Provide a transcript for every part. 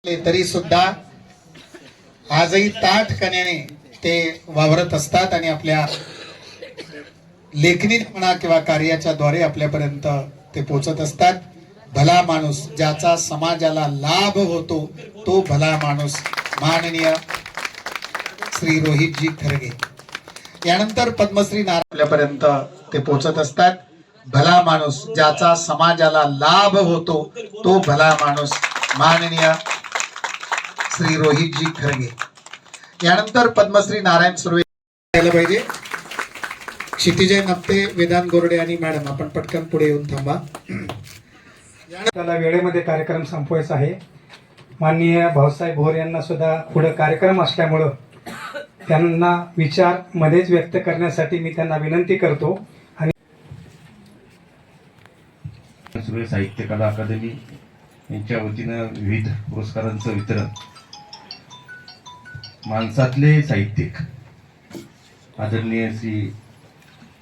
तरी सुद्धा आजही ताठकण्याने ते वावरत असतात आणि आपल्या लेखणी म्हणा किंवा कार्याच्या द्वारे आपल्यापर्यंत ते पोहोचत असतात. भला माणूस ज्याचा समाजाला लाभ होतो तो भला माणूस माननीय श्री रोहितजी खरगे. यानंतर पद्मश्री नारायण आपल्यापर्यंत ते पोहोचत असतात. भला माणूस ज्याचा समाजाला लाभ होतो तो भला माणूस माननीय श्री रोहितजी खरगे. यानंतर पद्मश्री नारायण सुर्वे यायला पाहिजे. क्षितिजय नप्ते, वेदांत गोरडे आणि मॅडम आपण पटकन पुढे येऊन थांबा. त्याला वेळेमध्ये कार्यक्रम संपवायचा आहे. माननीय भाऊसाहेब भोर यांना सुद्धा पुढे कार्यक्रम असल्यामुळं त्यांना विचार मध्येच व्यक्त करण्यासाठी मी त्यांना विनंती करतो. आणि सुर्वे साहित्य कला अकादमी यांच्या वतीनं विविध पुरस्कारांचं वितरण. माणसातले साहित्यिक आदरणीय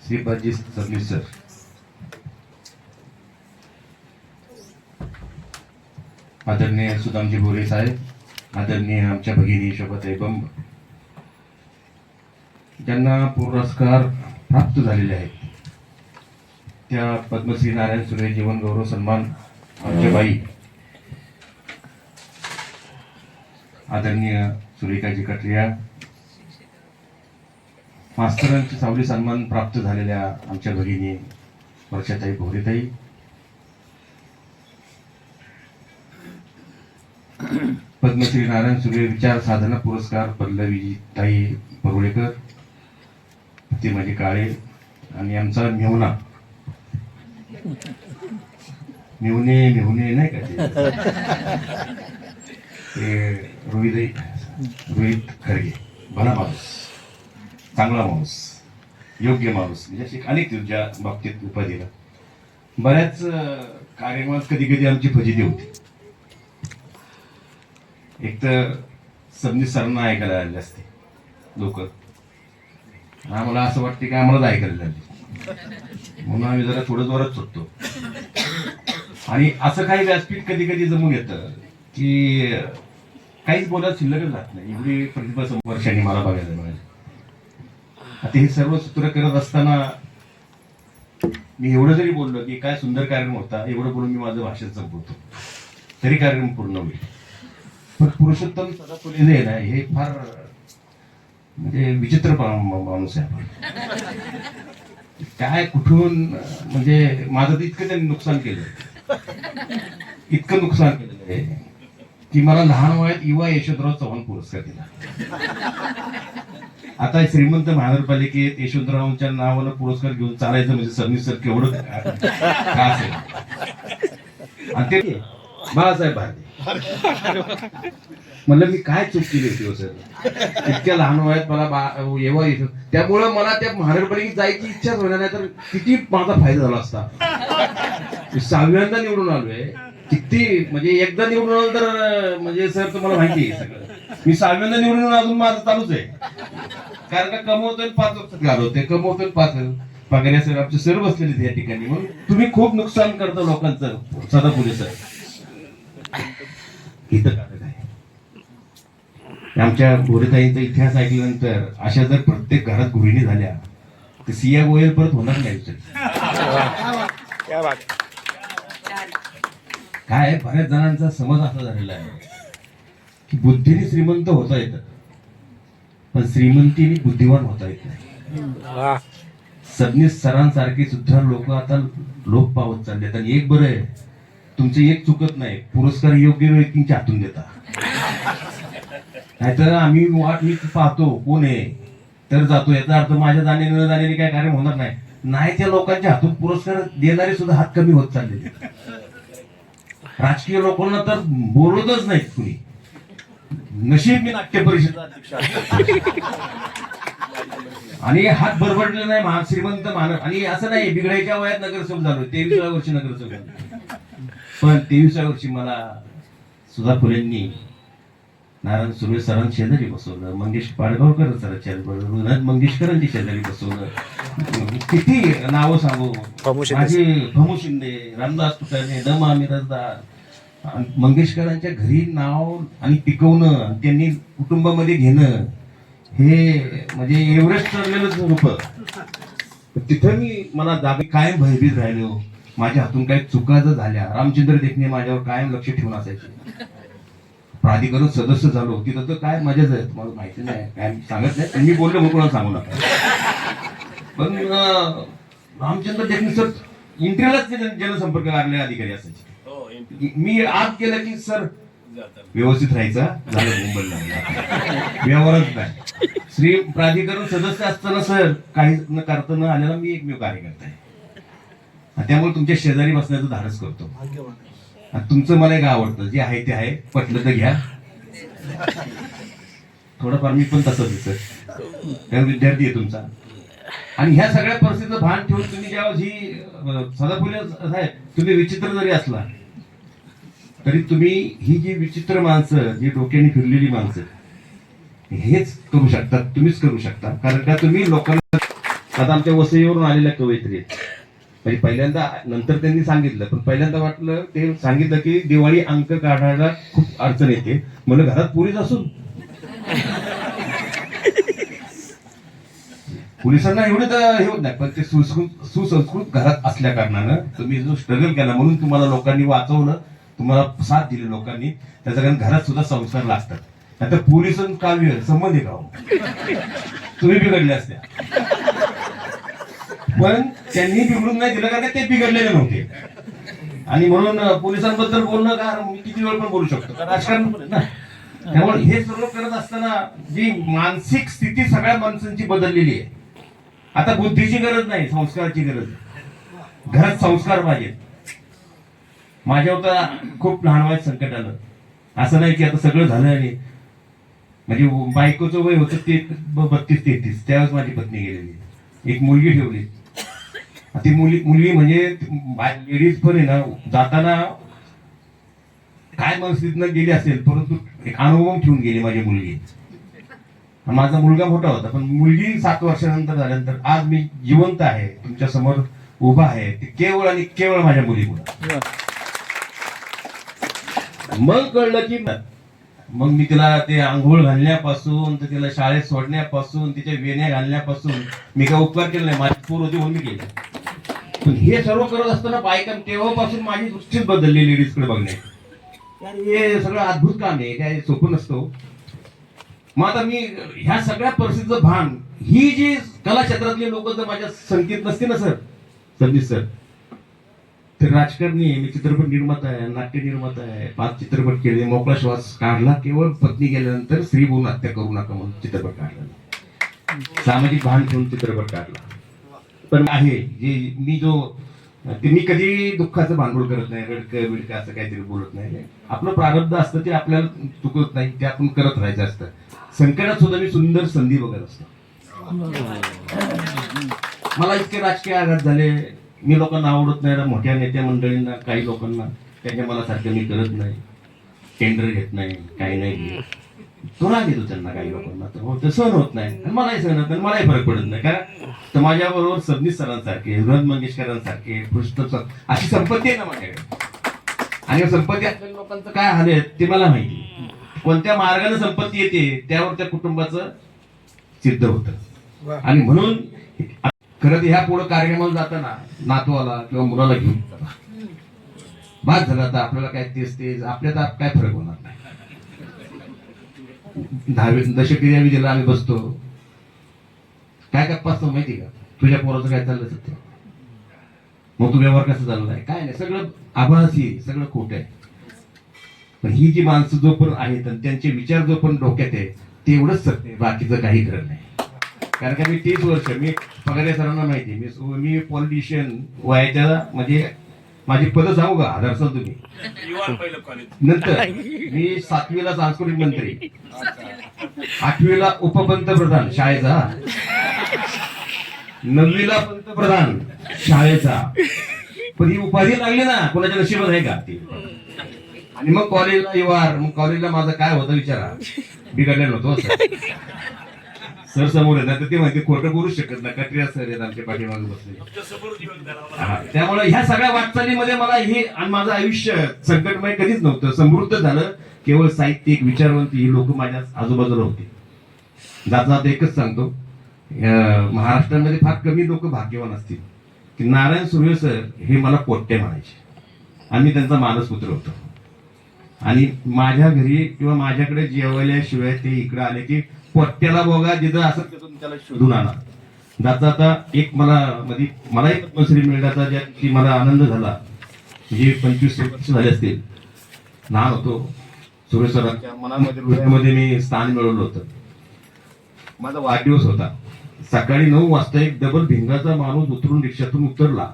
श्रीपादजी सबनीस सर, आदरणीय सुदामजी बोरे साहेब, आदरणीय आमच्या भगिनी शोभाताई बंब, ज्यांना पुरस्कार प्राप्त झालेले आहेत, त्या पद्मश्री नारायण सुर्वे जीवन गौरव सन्मान आमच्या बाई आदरणीय सुरेखाजी कटरिया, मास्तरांची सावली सन्मान प्राप्त झालेल्या आमच्या भगिनी वर्षाताई भोरेताई, पद्मश्री नारायण सुर्वे विचार साधना पुरस्कार पल्लवीताई परुळेकर, ते माझे काळे, आणि आमचा मेहुणा मेहुणे नाही का ते रोहित खरगे. भला माणूस, चांगला माणूस, योग्य माणूस, म्हणजे अनेक तुझ्या बाबतीत उपाधीला. बऱ्याच कार्यक्रमात कधी कधी आमची फजिती होती. एक तर सबनीस सरांना ऐकायला आले असते लोक, आम्हाला असं वाटते की आम्हालाच ऐकायला लागले म्हणून आम्ही जरा थोडं जोरात सुटतो. आणि असं काही व्यासपीठ कधी कधी जमून येतं की काहीच बोलायला शिल्लकच राहत नाही. एवढी प्रतिभा वर्षांनी मला बघायला मिळाली. आता हे सर्व सूत्र करत असताना मी एवढं जरी बोललो की काय सुंदर कार्यक्रम होता, एवढं बोलून मी माझं भाषण संपवतो तरी कार्यक्रम पूर्ण होईल. पण पुरुषोत्तम सदा फुले जे ना, हे फार म्हणजे विचित्र माणूस आहे. आपण काय कुठून, म्हणजे माझं तर इतकं त्यांनी नुकसान केलं, इतकं नुकसान केलेलं आहे की मला लहान वयात युवा यशवंतराव चव्हाण पुरस्कार दिला. आता श्रीमंत महानगरपालिकेत यशवंतरावांच्या नावानं पुरस्कार घेऊन चालायचं म्हणजे सबनीस सर केवढं त्रास आहे. आणि ते बाळासाहेब भारती म्हणलं मी काय चूक केली होती हो सर, इतक्या लहान वयात मला येवा येतो. त्यामुळं मला त्या महानगरपालिकेत जायची इच्छाच होणार नाही, तर किती माझा फायदा झाला असता. 6व्यांदा निवडून आलोय, किती म्हणजे एकदा निवडून आलो तर म्हणजे सर तुम्हाला माहिती आहे सगळं. मी 6व्यांदा निवडून अजून माझं चालूच आहे, कारण का कमवतोय 5 वर्षात घालवतोय, कमवतोय 5 पगार सर आमचे सर बसलेले त्या ठिकाणी. म्हणून तुम्ही खूप नुकसान करता लोकांचं सदा फुले सर. इथं काय आमच्या गोरेताईंचा इतिहास ऐकल्यानंतर अशा जर प्रत्येक घरात गृहिणी झाल्या तर सिया गोयल परत होणार नाही. काय बऱ्याच जणांचा समज असा झालेला आहे की बुद्धीने श्रीमंत होता येतं, पण श्रीमंतीने बुद्धिवान होता येत नाही. सबनीस सरांसारखे सुद्धा लोक आता लोक पावत चाललेत. आणि एक बरं आहे, तुमचं एक चुकत नाही, पुरस्कार योग्य व्यक्तींच्या हातून देता. नाहीतर आम्ही वाट मी पाहतो कोण आहे तर जातो, याचा अर्थ माझ्या जाणे न जाण्याने काय कार्य होणार नाही. नाही त्या लोकांच्या हातून पुरस्कार देणारे सुद्धा हात कमी होत चालले. राजकीय लोकांना तर बोलतच नाहीत कुणी. नशीब मी नाट्य परिषद आणि हात बरबडले नाही श्रीमंत मानव. आणि असं नाही बिघडायच्या वयात नगरसेवक झालो, 23व्या वर्षी नगरसेवक झालो. पण 23व्या वर्षी मला सुधा फुलेंनी नारायण सुर्वे सरांनी शेजारी बसवलं, मंगेश पाडगावकर सरांच्या मंगेशकरांची शेजारी बसवलं. किती नावं सांगू, माझे भमू शिंदे, रामदास तुकाने, दमा मिरजदार, मंगेशकरांच्या घरी नाव आणि टिकवणं आणि त्यांनी कुटुंबामध्ये घेणं हे म्हणजे एव्हरेस्ट ठरलेलंच होतं. तिथं मला जागे कायम भयभीत राहिलो. माझ्या हातून काही चुका जर झाल्या, रामचंद्र देखणे माझ्यावर कायम लक्ष ठेवून असायचे. प्राधिकरण सदस्य झालो तिथं तर काय मजाच आहे, तुम्हाला माहिती नाही, काय सांगत नाही, पण मी बोललो मग कोणाला सांगू नका. पण रामचंद्र देखणे सर इंटरव्ह्यूलाच जनसंपर्क कार्यालय अधिकारी असायचे. मी आज केलं की सर व्यवस्थित राहायचा, झालं मुंबईला व्यवहारच नाही. श्री प्राधिकरण सदस्य असताना सर काही न करता न आलेला मी एकमेव कार्यकर्ता आहे. त्यामुळे तुमच्या शेजारी बसण्याचं धाडस करतो. तुमचं मला एक आवडतं, जे आहे ते आहे, पटलं तर घ्या. थोडंफार मी पण तसंच आहे सर, विद्यार्थी आहे तुमचा. आणि ह्या सगळ्या परिस्थितीचं भान ठेवून तुम्ही जेव्हा ही सदाफुले साहेब, तुम्ही विचित्र जरी असला तरी तुम्ही ही जी विचित्र माणसं, जी डोक्याने फिरलेली माणसं, हेच करू शकतात, तुम्हीच करू शकता. कारण का तुम्ही लोकांना, आता आमच्या वसईवरून आलेल्या कवयित्री म्हणजे पहिल्यांदा, नंतर त्यांनी सांगितलं, पण पहिल्यांदा वाटलं ते सांगितलं की दिवाळी अंक काढायला खूप अडचण येते. म्हणलं घरात पोलीस असून पोलिसांना एवढे तर हे होत नाही, पण ते सुसंस्कृत घरात असल्या कारणानं तुम्ही जो स्ट्रगल केला, म्हणून तुम्हाला लोकांनी वाचवलं, तुम्हाला साथ दिली लोकांनी. त्याच्या कारण घरात सुद्धा संस्कार लागतात. आता पोलिस काव्य संबंध आहे का हो? तुम्ही बिघडले असत्या, पण त्यांनी बिघडून नाही दिलं, कारण ते बिघडलेले नव्हते. आणि म्हणून पोलिसांबद्दल बोलणं का, मी किती वेळ पण बोलू शकतो, राजकारण पण आहे ना. त्यामुळे हे सर्व करत असताना जी मानसिक स्थिती सगळ्या माणसांची बदललेली आहे. आता बुद्धीची गरज नाही, संस्काराची गरज आहे. घरात संस्कार पाहिजे. माझ्यावर तर खूप लहान वयात संकट आलं. असं नाही की आता सगळं झालं आणि म्हणजे बायकोचं वय होतं ते 32-33, त्यावेळेस माझी पत्नी गेलेली, एक मुलगी ठेवली. ती मुलगी म्हणजे लेडीज पण आहे ना, जाताना काय मनस्थितीनं गेली असेल, परंतु एक अनुभव ठेवून गेली माझी मुलगी. माझा मुलगा मोठा होता, पण मुलगी 7 वर्षानंतर झाल्यानंतर आज मी जिवंत आहे, तुमच्या समोर उभा आहे, ते केवळ आणि केवळ माझ्या मुलीमुळे. मग कळलं की मग मी तिला ते आंघोळ घालण्यापासून तर तिला शाळेत सोडण्यापासून, तिच्या वेण्या घालण्यापासून मी काय उपकार केला नाही, माझी पोर होती म्हणून मी केलं. पण हे सर्व करत असताना बायका, तेव्हापासून माझी दृष्टीच बदलली लेडीजकडे बघण्याची. हे सगळं अद्भुत काम आहे, काय सोपं नसतं. मग आता मी ह्या सगळ्या परिस्थितीचं भान, ही जी कला क्षेत्रातली लोक जर माझ्या संकेत नसते ना सर, संदीप सर, तर राजकारणी आहे, मी चित्रपट निर्माता आहे, नाट्य निर्माता आहे, 5 चित्रपट केले, मोकळा श्वास काढला, केवळ पत्नी गेल्यानंतर स्त्री बोलून हत्या करू नका म्हणून चित्रपट काढला, सामाजिक भान ठेवून चित्रपट काढला. पण आहे जे मी कधी दुःखाचं भांडवल करत नाही, रडकं बिडकं असं काहीतरी बोलत नाही. आपलं प्रारब्ध असतं ते आपल्याला चुकत नाही, ते आपण करत राहायचं असतं. संकटात सुद्धा मी सुंदर संधी बघत असतो. मला इतके राजकीय आघात झाले, मी लोकांना आवडत नाही, मोठ्या नेत्या मंडळींना, काही लोकांना, त्यांच्या मला सारखं मी करत नाही, टेंडर घेत नाही, काही नाही, तो राग येतो त्यांना, काही लोकांना तर सहन होत नाही, आणि मलाही सहन होत नाही, मलाही फरक पडत नाही. कारण तर माझ्याबरोबर सबनीस सरांसारखे, हृदय मंगेशकरांसारखे, पृष्ठ अशी संपत्ती आहे ना माझ्याकडे. आणि संपत्ती असलेल्या लोकांचं काय हाल आहे ते मला माहिती. कोणत्या मार्गाने संपत्ती येते त्यावर त्या कुटुंबाचं सिद्ध होतं. आणि म्हणून खरं ह्या पुढे कार्यक्रमाला जाताना नातवाला किंवा मुलाला घेऊन बाद झाला, तर आपल्याला काय तेच आपल्याला काय फरक होणार नाही. 10वी दशक्रिया विधीला आम्ही बसतो, काय गप्पा असतो माहिती का, तुझ्या पोराचं काय चाललं सत्य, मग तू व्यवहार कसा चाललाय, काय नाही, सगळं आभासी, सगळं खोट आहे. पण ही जी माणसं जो पण आहेत आणि त्यांचे विचार जो पण डोक्यात आहे तेवढंच सत्य, बाकीचं काही खरं नाही. कारण का मी 30 वर्ष, मी पगारे सरांना माहिती, मी पॉलिटिशियन वयाच्या, म्हणजे माझी पद सांगू का, 1000 साल तुम्ही नंतर मी 7वीला सांस्कृतिक मंत्री, 8वीला उपपंतप्रधान शाळेचा, 9वीला पंतप्रधान शाळेचा. पण ही उपाधी लागली ना, कोणाच्या नशिबात आहे का ती. आणि मग कॉलेजला मग कॉलेजला माझं काय होतं विचारा, बिघडलेलं होतं सर समोर आहे ना, तर ते म्हणते खोटं बोलूच शकत नाही, कटरिया सर आहेत आमच्या पाठीमागे बसले. हा, त्यामुळे ह्या सगळ्या वाटचालीमध्ये मला हे आणि माझं आयुष्य संकटमय कधीच नव्हतं, समृद्ध झालं. केवळ साहित्यिक विचारवंत ही लोक माझ्या आजूबाजूला होती. जाता एकच सांगतो, महाराष्ट्रामध्ये फार कमी लोक भाग्यवान असतील की नारायण सुर्वे सर हे मला पोट्टे म्हणायचे. आम्ही त्यांचा मानसपुत्र होतो. आणि माझ्या घरी किंवा माझ्याकडे जेवल्याशिवाय ते इकडे आले की पोट्ट्याला बघा जिथं असं त्याला शोधून आणा. जाता एक मला एक पद्मश्री मिळण्याचा ज्या दिवशी मला आनंद झाला, जे 25 वर्ष झाले असतील, लहान होतो, सुरेश सरांच्या मनामध्ये हृदयामध्ये मी स्थान मिळवलं होतं. माझा वाढदिवस होता. सकाळी 9 वाजता एक डबल भिंगाचा माणूस उतरून रिक्षातून उतरला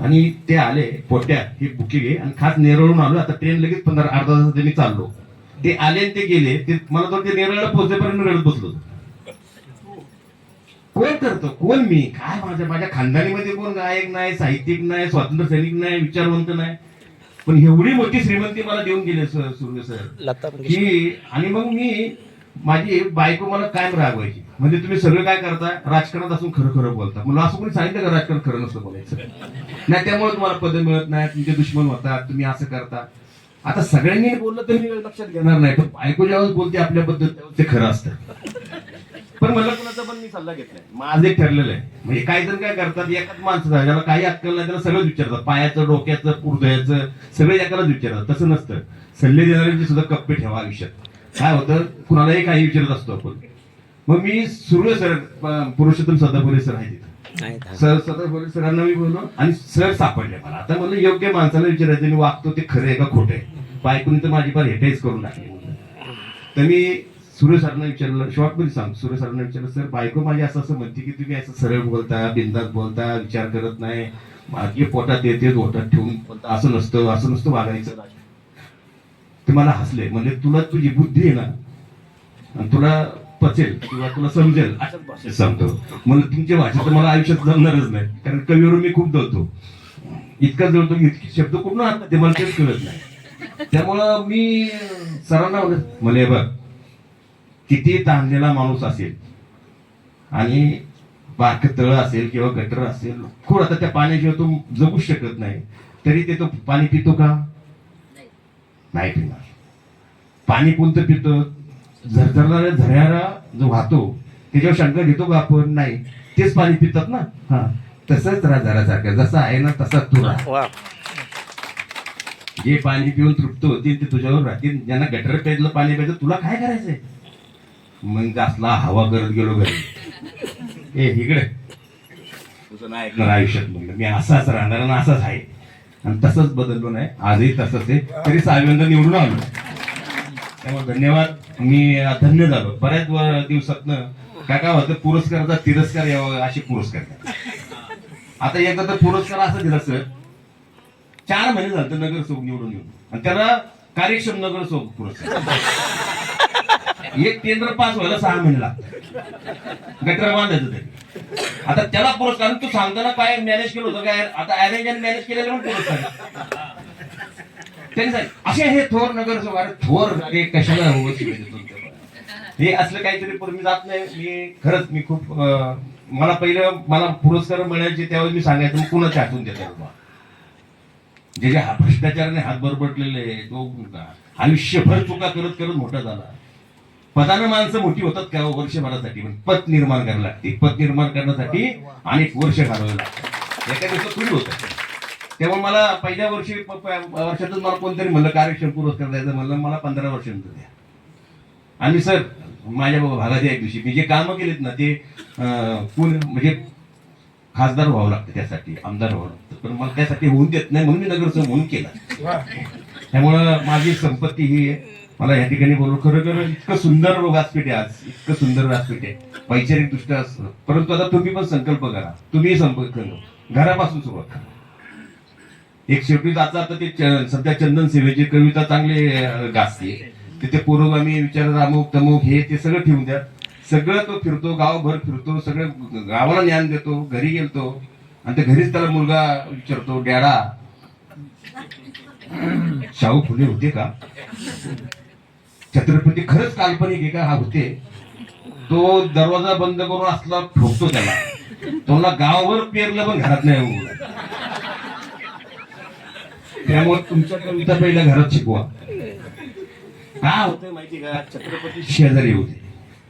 आणि ते आले, पोट्या हे बुके घे, आणि खास नेरळून आलो, आता ट्रेन लगेच 15-अर्धा तासात मी चाललो. ते आले आणि ते गेले. ते मला तर ते नेरळला पोहोचेपर्यंत रडत बसलो. कोण करतो, कोण मी, काय माझ्या खानदानीमध्ये कोण गायक नाही, साहित्यिक नाही, स्वातंत्र्य सैनिक नाही, विचारवंत नाही, पण एवढी मोठी श्रीमंती मला देऊन गेले सुर्वे सर की. आणि मग मी माझी बायको मला कायम रागवायची, म्हणजे तुम्ही सगळं काय करता, राजकारणात असून खरं खरं बोलता. मला असं कोणी सांगितलं का राजकारण खरं नसतं बोलायचं नाही, त्यामुळे तुम्हाला पद मिळत नाही, तुमचे दुश्मन होतात, तुम्ही असं करता. आता सगळ्यांनी बोललं तर मी लक्षात घेणार नाही, पण बायको जेव्हा बोलते आपल्याबद्दल ते खरं असतं. पण मला कुणाचा पण मी सल्ला घेतलाय, माझं एक ठरलेलं आहे. म्हणजे काही जण काय करतात, एकाच माणसाचा ज्याला काही अक्कल नाही त्याला सगळंच विचारतात, पायाचं, डोक्याचं, हृदयाचं सगळं एकालाच विचारतात. तसं नसतं. सल्ले देणाऱ्यांचे सुद्धा कप्पे ठेवा आयुष्यात. काय होतं, कुणालाही काही विचारत असतो आपण. मग मी सुर्वे सर, पुरुषोत्तम सदाफुले सर आहे तिथं, सर सदाफुले सरांना मी बोललो आणि सर सापडले मला. आता मला योग्य माणसाला विचारायचं, मी वागतो ते खरं आहे का खोटं आहे. बायकोनी तर माझी फार हेटाईच करून टाकली. तर मी सुरेश सरांना विचारलं, शॉर्ट मध्ये सांग, सुरेश सरांना विचारलं, सर बायको माझी असं असं म्हणते की तुम्ही असं सरळ बोलता, बिंदास बोलता, विचार करत नाही, माझी पोटात येते ओटात ठेवून बोलता, असं नसतं वागायचं. ते मला हसले, म्हणजे तुला तुझी बुद्धी आहे ना, आणि तुला पचेल किंवा तुला समजेल अशाच भाषेत सांगतो. म्हणजे तुमच्या भाषेत तर मला आयुष्यात जमणारच नाही, कारण कवीवरून मी खूप जळतो, इतका जळतो की इतके शब्द कुठून आणतात ते मला तेच कळत नाही. त्यामुळं मी सरांना म्हणले, बघ किती ताणलेला माणूस असेल आणि बारक तळ असेल किंवा गटर असेल, खूप आता त्या पाण्याशिवाय तो जगू शकत नाही, तरी ते तो पाणी पितो का? नाही पिणार. पाणी कोणतं पितं? झरझरणाऱ्या झऱ्याला जो वाहतो त्याच्यावर शंका घेतो का आपण? नाही. तेच पाणी पितात ना. हा, तसंच राहा जरासारखं, जसं आहे ना तसा तू राहा. जे पाणी पिऊन तृप्त होतील ते तुझ्यावर राहतील. ज्यांना गटर प्यायला पाणी प्यायचं, तुला काय करायचंय? मग असला हवा करत गेलो घरी, इकडे तुझं नाही ऐकणार आयुष्यात. म्हणलं मी असाच राहणार आणि असाच आहे, आणि तसंच बदललो नाही, आजही तसंच आहे. तरी 6व्यांदा निवडून आलो. त्यामुळे धन्यवाद. मी धन्य झालो. बऱ्याच दिवसातनं काय होतं, पुरस्काराचा तिरस्कार यावा असे पुरस्कार. आता एकदा तर पुरस्कार असा दिला सर, 4 महिने झालं नगरसेवक निवडून येऊन, आणि त्याला कार्यक्षम नगरसेवक पुरस्कार. एक टेंडर पास व्हायला 6 महिने लागतात, गटर बांधायचं तरी. आता त्याला पुरस्कार, तू सांगताना काय मॅनेज केलं होतं काय? आता अरेंज आणि मॅनेज केलेलं पण पुरस्कार त्यांनी सांगितलं. असे हे थोर नगरसेवक, अरे थोर कशाला हे असलं काहीतरी. पण मी जात नाही. मी खरंच मी खूप मला पुरस्कार मिळायचे त्यावेळी मी सांगायचं, मग कुणाच्या हातून देतात बा, जे भ्रष्टाचाराने हात बरबटलेले, तो आयुष्यभर चुका करत करत मोठा झाला. पदानं माणसं मोठी होतात का वर्षभरासाठी? पण पद निर्माण करायला लागते. पद निर्माण करण्यासाठी अनेक वर्ष घालवावे लागतात. एका दिवसात थोडी होतं. तेव्हा मला पहिल्या वर्षातच मला कोणतरी म्हणलं कार्यक्षम पुरस्कार द्यायचं. म्हणलं मला 15 वर्षांतर द्या. आणि सर माझ्या भागात एक दिवशी मी जे कामं केलेत ना, ते कोण म्हणजे खासदार व्हावं लागतं, त्यासाठी आमदार व्हावं लागतं, पण मला त्यासाठी होऊन देत नाही, म्हणून मी नगरसेवक म्हणून केला. त्यामुळं माझी संपत्ती ही मला या ठिकाणी बोलू. खरं इतकं सुंदर व्यासपीठ आहे आज, इतकं सुंदर व्यासपीठ आहे वैचारिक दृष्ट्या. परंतु आता तुम्ही पण संकल्प करा, तुम्ही संपर्क करा, घरापासून सुरुवात करा. एक शेवटी आता ते सध्या चंदन सेवेची कविता चांगली गाजते, तिथे पुरोगामी विचार, अमुक तमुक हे ते सगळं ठेवून द्या. सगळं तो फिरतो, गावभर फिरतो, सगळं गावाला ज्ञान देतो. घरी गेलतो आणि त्या घरीच त्याला मुलगा विचारतो, डॅडा शाहू फुले होते का? छत्रपती खरंच काल्पनिक आहे का? हा होते. तो दरवाजा बंद करून असला ठोकतो त्याला. तुम्हाला गावभर पेरलं पण घरात नाही उगवलं. त्यामुळे तुमच्या कविता पहिल्या घरात शिकवा. काय होतंय माहिती का, छत्रपती शेजारी होते,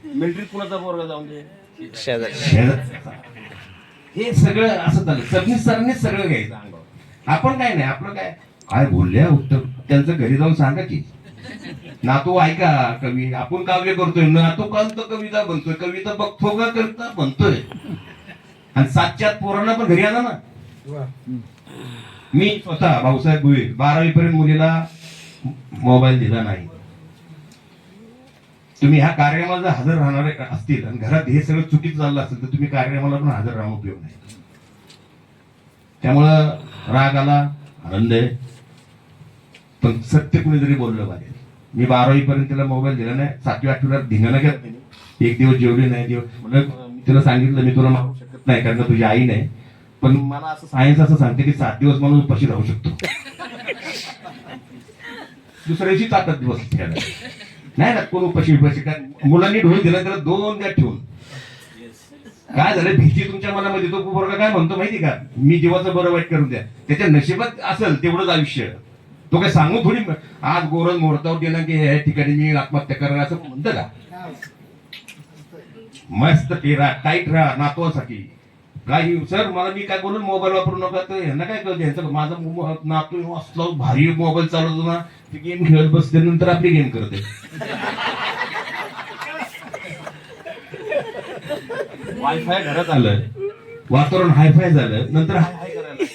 मिलिटरीत कुणाचा पोरगा जाऊन दे शेजारी. हे सगळं असं झालं. सबनीस सरांनीच सगळं घ्यायचं अंगावर. आपण काय नाही, आपलं काय काय बोलल्या उत्तर त्यांचं घरी जाऊन सांगा की नातू ऐका कवी आपण काव्य करतोय, नातू कांत कविता बनतोय, कविता बघतो का करता बनतोय. आणि 7च्या पोरांना पण घरी आला ना. मी स्वतः भाऊसाहेब भुई 12वी पर्यंत मुलीला मोबाईल दिला नाही. तुम्ही ह्या कार्यक्रमाला जर हजर राहणारे असतील आणि घरात हे सगळं चुकीचं चाललं असेल तर तुम्ही कार्यक्रमाला पण हजर राहून उपयोग नाही. त्यामुळं राग आला, आनंद आहे, पण सत्य कुणीतरी बोललं पाहिजे. मी 12वी पर्यंत तिला मोबाईल दिला नाही. 7वी 8वीला धिंगाणा केला त्याने. एक दिवस जेवली नाही. मी तिला सांगितलं मी तुला मारू शकत नाही कारण तुझी आई नाही, पण मला असं सायन्स असं सांगते की 7 दिवस माणूस उपाशी राहू शकतो. दुसऱ्याची ताकद दिवस नाही ना कोण उपाशी काय. मुलांनी ढोल दिला त्याला 2 द्या ठेवून. काय झालं भीती तुमच्या मनामध्ये. तो पोरगा काय म्हणतो माहिती का, मी जीवाचं बरं वाईट करून द्या. त्याच्या नशिबात असेल तेवढंच आयुष्य. तो काय सांगू थोडी आज गोरज मुहूर्तावर गेला की ह्या ठिकाणी मी आत्महत्या करणार असं म्हणतं का. मस्त टेरा टाईट राहा नातवासाठी. काही सर मला मी काय बोलून मोबाईल वापरू नका तर यांना काय कळतं. यांचं माझा नातू असला भारी मोबाईल चालवतो ना, ते गेम खेळत बसते नंतर आपली गेम करते. वायफाय घरात आलं, वातावरण हायफाय झालं, नंतर हाय हाय करायला.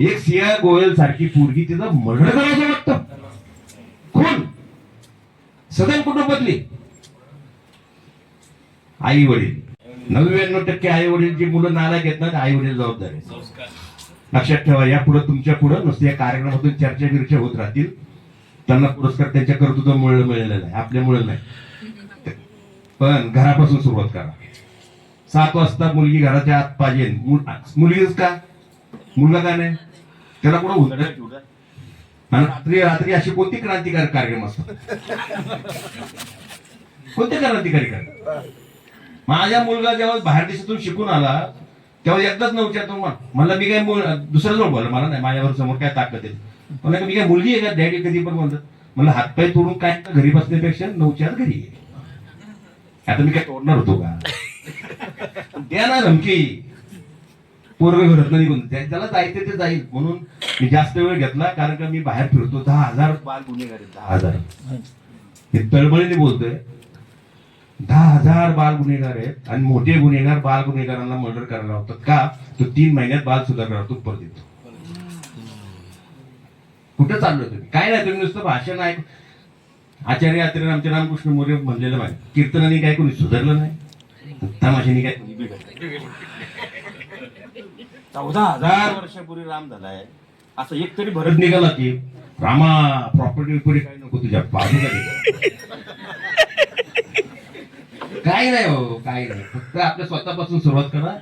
एक सिया गोयल सारखी पोरगी तिचा मर्डर करायचं वाटतं. कोण सदन कुटुंबातली आई वडील 99% आई वडील जी मुलं नालायक आहेत ना, आई वडील जबाबदार आहेत. लक्षात ठेवा. या पुढे तुमच्या पुढे नुसते या कार्यक्रमातून चर्चा बिर्चा होत राहतील. त्यांना पुरस्कार त्यांच्या कर्तृत्वामुळे मिळालेला आहे, आपल्यामुळे नाही. पण घरापासून सुरुवात करा. 7 वाजता मुलगी घराच्या आत पाहिजे. मुलगीच का, मुलगा का नाही, त्याला कुठं उन्हाळ्यात ठेवलं. आणि रात्री रात्री अशी कोणती क्रांतिकारक कार्यक्रम असतात, कोणते क्रांतिकारी कार्यक्रम. माझा मुलगा जेव्हा बाहेर देशातून शिकून आला तेव्हा एकदाच नव्हत्या म्हणला मी काय दुसऱ्या जवळ बोलला मला नाही माझ्यावर समोर काय ताकद आहे. म्हणलं मी काय मुलगी आहे का डॅडी कधी पण म्हणतात. म्हणलं हातपाय तोडून काय घरी बसण्यापेक्षा 9च्या घरी आहे. आता मी काय तोडणार होतो का. द्या ना धमकी. पोरग घरात निघून त्याला जायचं ते जाईल म्हणून मी जास्त वेळ घेतला. कारण का मी बाहेर फिरतो. 10,000 बाल गुन्हेगार आहेत. 10,000 हे तळमळीने बोलतोय. 10,000 बाल गुन्हेगार आहेत आणि मोठे गुन्हेगार बाल गुन्हेगारांना मर्डर करायला होतात का, तो 3 महिन्यात बाल सुधारणातून परत येतो. कुठं चाललोय तुम्ही. काय नाही तुम्ही नुसतं भाषण ऐक. आचार्य आचार्य आमचे रामकृष्ण मोरे म्हणलेलं माहिती. कीर्तनाने काय कोणी सुधारलं नाही, तमाशाने काय कोणी बिघडलं. 14,000 वर्षापूर्वी राम झालाय. असं एक तरी भरत निघाला की रामा प्रॉपर्टी पुढे काय नको तुझ्या बाजूला. काय नाही हो, काय नाही. फक्त आपल्या स्वतःपासून सुरुवात करा.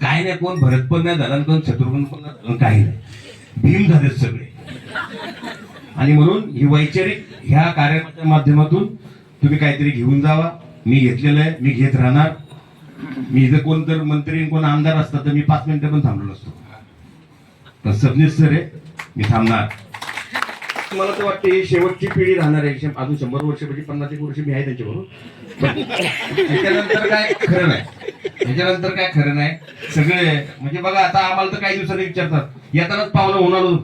काय नाही, कोण भरत पण नाही झाला, कोण शत्रुघ्न पण नाही झाला, काही नाही. भीम झाले सगळे. आणि म्हणून ही वैचारिक ह्या कार्यक्रमाच्या माध्यमातून तुम्ही काहीतरी घेऊन जावा. मी घेतलेलं आहे, मी घेत राहणार. मी जर कोण जर मंत्री कोण आमदार असतात तर मी 5 मिनिटं पण थांबलो नसतो. पण सबनीस सर आहे, मी थांबणार. मला तर वाटतं ही शेवटची पिढी राहणार आहे. अजून 100 वर्ष म्हणजे 50 वर्ष मी आहे त्यांच्याबरोबर. त्याच्यानंतर काय खरं नाही, त्याच्यानंतर काय खरं नाही. सगळे म्हणजे बघा आता आम्हाला तर काही दिवसांनी विचारतात, येतानाच पाहुणं होऊन आलो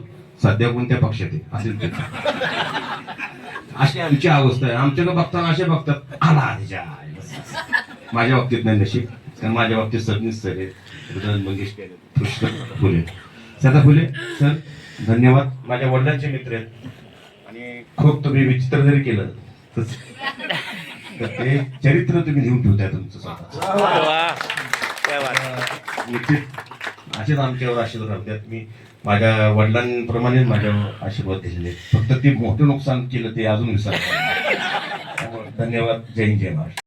सध्या कोणत्या पक्षात आहे असेल. अशी आमची अवस्था आहे. आमच्याकडे बघताना असे बघतात आला तिच्या. माझ्या बाबतीत नाही नशीब, कारण माझ्या बाबतीत सबनीस सर आहे, मंगेशकर, पुष्कर फुले, सदा फुले सर धन्यवाद. माझ्या वडिलांचे मित्र आहेत आणि खूप तुम्ही विचित्र जरी केलं तर ते चरित्र तुम्ही लिहून ठेवताय तुमचं स्वतः. निश्चित असेच आमच्यावर आशीर्वाद राहतात. मी माझ्या वडिलांप्रमाणे माझ्यावर आशीर्वाद दिलेले. फक्त ते मोठं नुकसान केलं ते अजून विसरलं. धन्यवाद. जय हिंद, जय महाराष्ट्र.